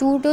2 to